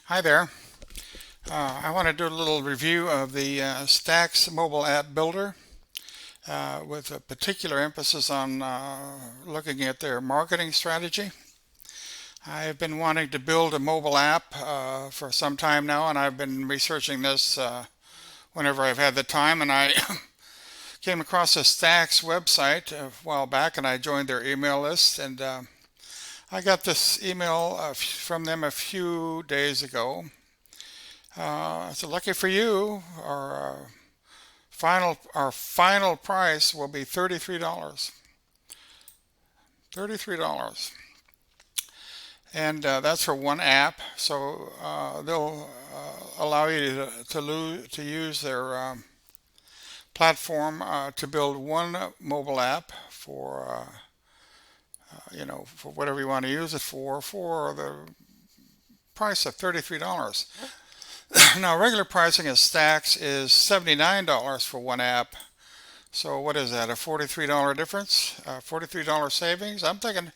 Hi there. I want to do a little review of the Stacks mobile app builder with a particular emphasis on looking at their marketing strategy. I've been wanting to build a mobile app for some time now, and I've been researching this whenever I've had the time. And I came across the Stacks website a while back, and I joined their email list. And I got this email from them a few days ago. So lucky for you, our final price will be $33. $33, and that's for one app. So they'll allow you to use their platform to build one mobile app for for whatever you want to use it for the price of $33. Now, regular pricing at Stacks is $79 for one app. So what is that, a $43 difference? $43 savings? I'm thinking,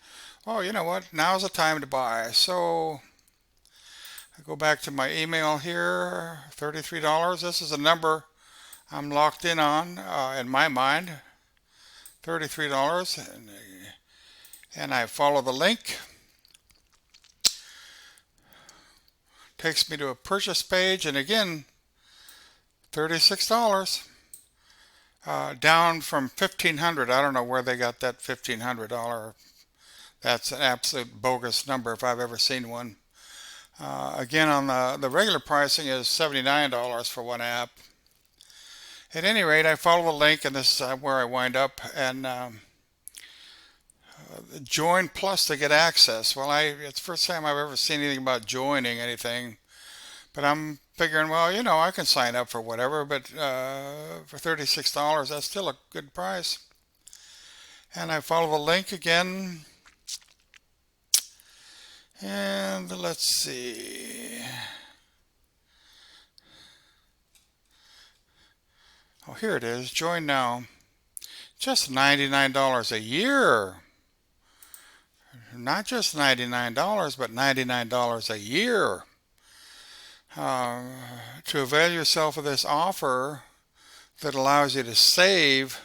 oh, you know what? Now's the time to buy. So I go back to my email here, $33. This is a number I'm locked in on in my mind, $33. And I follow the link. Takes me to a purchase page, and again, $36, down from $1,500. I don't know where they got that $1,500. That's an absolute bogus number if I've ever seen one. Again, on the regular pricing is $79 for one app. At any rate, I follow the link, and this is where I wind up, and join plus to get access. Well, it's the first time I've ever seen anything about joining anything, but I'm figuring, well, I can sign up for whatever, but for $36, that's still a good price. And I follow the link again, and let's see. Oh, here it is. Join now. Just $99 a year. Not just $99, but $99 a year. To avail yourself of this offer that allows you to save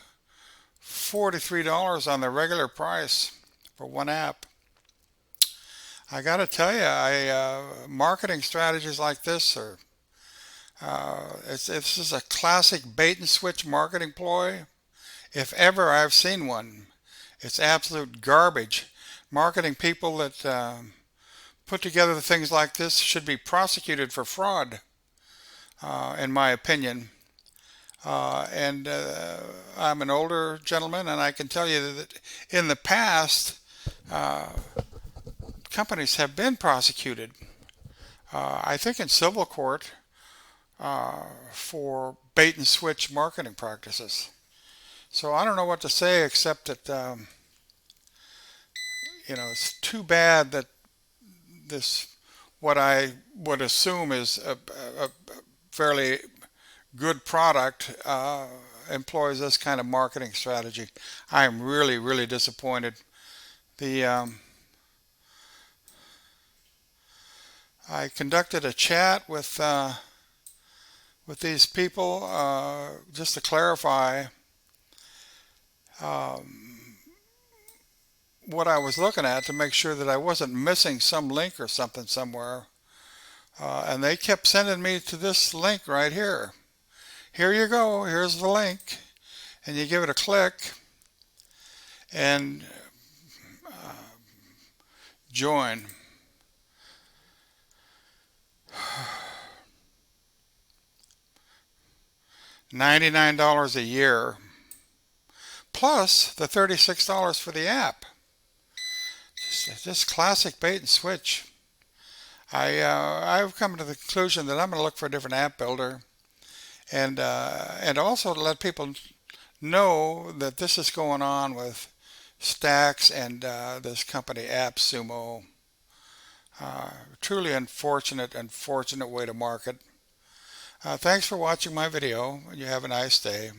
$43 on the regular price for one app. I got to tell you, marketing strategies like this are this is a classic bait and switch marketing ploy. If ever I've seen one, it's absolute garbage. Marketing people that put together things like this should be prosecuted for fraud, in my opinion. And I'm an older gentleman, and I can tell you that in the past, companies have been prosecuted, I think in civil court, for bait and switch marketing practices. So I don't know what to say except that it's too bad that this, what I would assume is a fairly good product, employs this kind of marketing strategy. I am really, really disappointed. The I conducted a chat with these people just to clarify what I was looking at, to make sure that I wasn't missing some link or something somewhere. And they kept sending me to this link right here. Here you go. Here's the link. And you give it a click and join. $99 a year, plus the $36 for the app. Just classic bait and switch. I've come to the conclusion that I'm going to look for a different app builder, and also to let people know that this is going on with Stacks and this company AppSumo. Truly unfortunate way to market. Thanks for watching my video. You have a nice day.